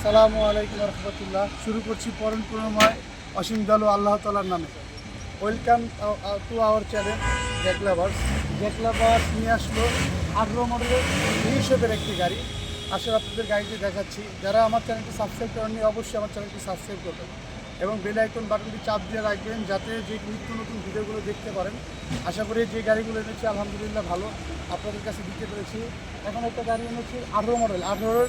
আসসালামু আলাইকুম রহমতুল্লাহ। শুরু করছি পরম করুণাময় অসীম দয়ালু আল্লাহ তাআলার নামে। Welcome to our channel Jack lovers. Jack lovers নিয়ে আসলো 18 মডেলের হিসেবের একটি গাড়ি। আসলে আপনাদের গাড়িটি দেখাচ্ছি। যারা আমার চ্যানেলটি সাবস্ক্রাইব করেননি অবশ্যই আমার চ্যানেলটি সাবস্ক্রাইব করবেন এবং বেল আইকন বাটনটি চাপ দিয়ে রাখবেন যাতে যে নিত্য নতুন ভিডিওগুলো দেখতে পারেন। আশা করি যে গাড়িগুলো এনেছি আলহামদুলিল্লাহ ভালো আপনাদের কাছে দিতে পেরেছি। এখন একটা গাড়ি এনেছি 18 মডেল, 18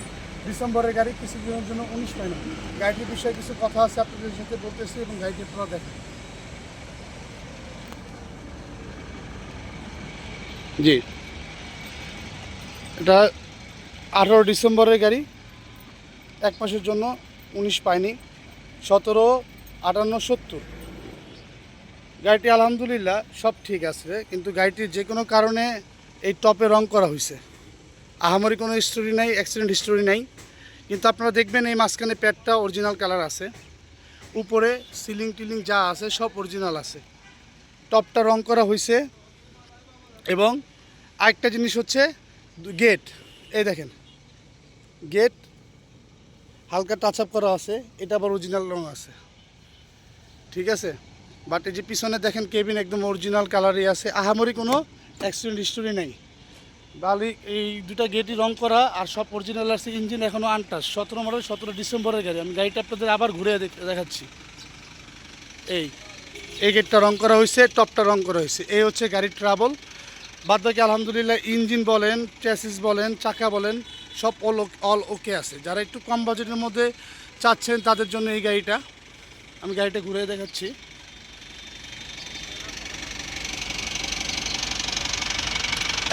ডিসেম্বরের গাড়ি, কিছু দিনের জন্য 19 ফাইনাল। গাড়িটির বিষয়ে কিছু কথা আছে আপনাদের সাথে বলতেছি এবং গাড়িটি আপনারা দেখেন। জি, এটা 18 ডিসেম্বরের গাড়ি, এক মাসের জন্য 19 পাইনি, 17, 58, 70। গাড়িটি আলহামদুলিল্লাহ সব ঠিক আছে, কিন্তু গাড়িটির যে কোনো কারণে এই টপে রং করা হয়েছে। আহামরি কোনো হিস্টোরি নাই, অ্যাক্সিডেন্ট হিস্টোরি নাই, কিন্তু আপনারা দেখবেন এই মাঝখানে প্যাডটা অরিজিনাল কালার আছে, উপরে সিলিং টিলিং যা আছে সব অরিজিনাল আছে। টপটা রং করা হয়েছে এবং আরেকটা জিনিস হচ্ছে গেট, এই দেখেন গেট হালকা টাচ আপ করা আছে, এটা আবার অরিজিনাল রং আছে, ঠিক আছে। বাট এই যে পিছনে দেখেন কেবিন একদম অরিজিনাল কালারই আছে, আহামরি কোনো অ্যাক্সিডেন্ট হিস্টোরি নেই। বালি এই দুটা গেটই রং করা আর সব অরিজিনাল আছে। ইঞ্জিন এখনও আনটাচ, 17 মডেল, 17 ডিসেম্বরের গাড়ি। আমি গাড়িটা আপনাদের আবার ঘুরে দেখাচ্ছি। এই গেটটা রং করা হয়েছে, টপটা রং করা হয়েছে, এই হচ্ছে গাড়ির ট্রাবল। বাদ বাকি আলহামদুলিল্লাহ ইঞ্জিন বলেন, চ্যাসিস বলেন, চাকা বলেন, সব অল ওকে আছে। যারা একটু কম বাজেটের মধ্যে চাচ্ছেন তাদের জন্য এই গাড়িটা। আমি গাড়িটা ঘুরে দেখাচ্ছি।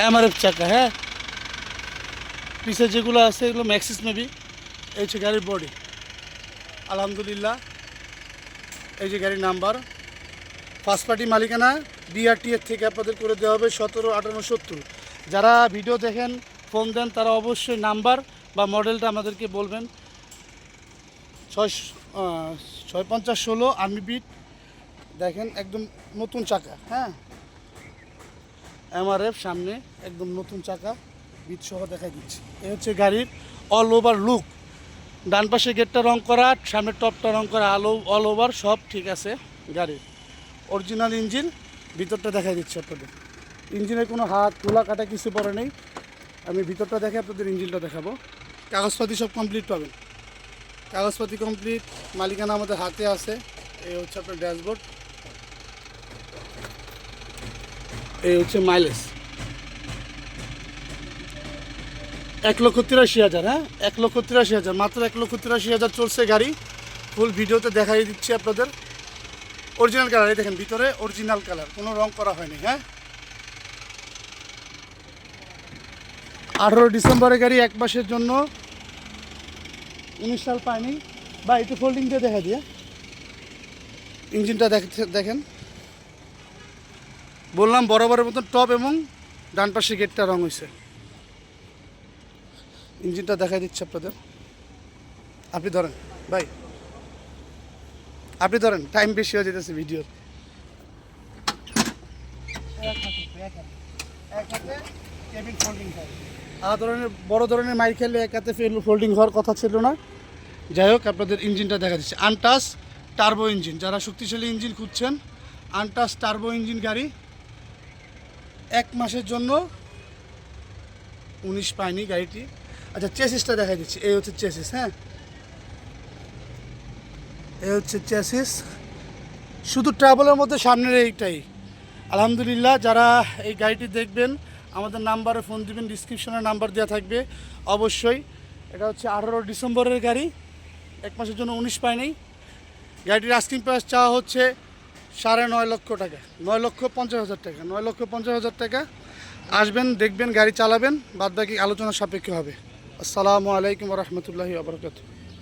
এমআরএফ চাকা, হ্যাঁ, পিছে যেগুলো আছে এগুলো ম্যাক্সিস মেবি। এই হচ্ছে গাড়ির বডি আলহামদুলিল্লাহ। এই যে গাড়ির নাম্বার, ফার্স্ট পার্টি মালিকানা, বিআরটি এর থেকে আপনাদের করে দেওয়া হবে 17, 58, 70। যারা ভিডিও দেখেন ফোন দেন তারা অবশ্যই নাম্বার বা মডেলটা আমাদেরকে বলবেন। 650-16 আর্মি বিট, দেখেন একদম নতুন চাকা, হ্যাঁ, এমআরএফ সামনে একদম নতুন চাকা, বিট সহ দেখাই দিচ্ছি। এই হচ্ছে গাড়ির অল ওভার লুক। ডান পাশে গেটটা রং করা, সামনের টপটা রং করা, অল ওভার সব ঠিক আছে। গাড়ির অরিজিনাল ইঞ্জিন, ভিতরটা দেখাই দিচ্ছি আপনাদের। ইঞ্জিনের কোনো হাত তোলা কাটা কিছু পড়ে নেই। আমি ভিতরটা দেখে আপনাদের ইঞ্জিনটা দেখাবো। কাগজপাতি সব কমপ্লিট পাবেন, কাগজপাতি কমপ্লিট, মালিকানা আমাদের হাতে আছে। এই হচ্ছে আপনার ড্যাশবোর্ড, এই হচ্ছে মাইলেজ 1,83,000, হ্যাঁ, 1,83,000, মাত্র 1,83,000 চলছে গাড়ি। ফুল ভিডিওতে দেখাই দিচ্ছি আপনাদের। অরিজিনাল কালার, এই দেখেন ভিতরে অরিজিনাল কালার, কোনো রং করা হয়নি, হ্যাঁ। 18 ডিসেম্বরের গাড়ি, এক মাসের জন্য 19 সাল পায়নি। বা একটু ফোল্ডিং দিয়ে দেখা দিয়ে ইঞ্জিনটা দেখেন। বললাম বরাবরের মতন টপ এবং ডান পাশে গেটটা রং হয়েছে। ইঞ্জিনটা দেখাই দিচ্ছে আপনাদের। আপনি ধরেন ভাই, আপনি ধরেন, টাইম বেশি হয়ে যেতেছে ভিডিওর। বড় ধরনের মাইর খেলে এক হাতে ফোল্ডিং হওয়ার কথা ছিল না। যাই হোক, আপনাদের ইঞ্জিনটা দেখা দিচ্ছে, আনটাস টার্বো ইঞ্জিন। যারা শক্তিশালী ইঞ্জিন খুঁজছেন, আনটাস টার্বো ইঞ্জিন গাড়ি, এক মাসের জন্য 19 পায়নি গাড়িটি। আচ্ছা, চেসিসটা দেখা দিচ্ছি, এই হচ্ছে চেসিস, হ্যাঁ, এই হচ্ছে চেসিস। শুধু ট্রাভেলের মধ্যে সামনের এইটাই। আলহামদুলিল্লাহ, যারা এই গাড়িটি দেখবেন আমাদের নাম্বারে ফোন দিবেন, ডিসক্রিপশনে নাম্বার দেওয়া থাকবে অবশ্যই। এটা হচ্ছে 18 ডিসেম্বরের গাড়ি, এক মাসের জন্য 19 পায়নি। গাড়িটির আস্কিং প্রাইস চাওয়া হচ্ছে 9.5 লক্ষ টাকা, 9,50,000 টাকা, 9,50,000 টাকা। আসবেন, দেখবেন, গাড়ি চালাবেন, বাদ বাকি আলোচনা সাপেক্ষে হবে। আসসালামু আলাইকুম রহমতুল্লাহি ওয়া বারাকাতুহু।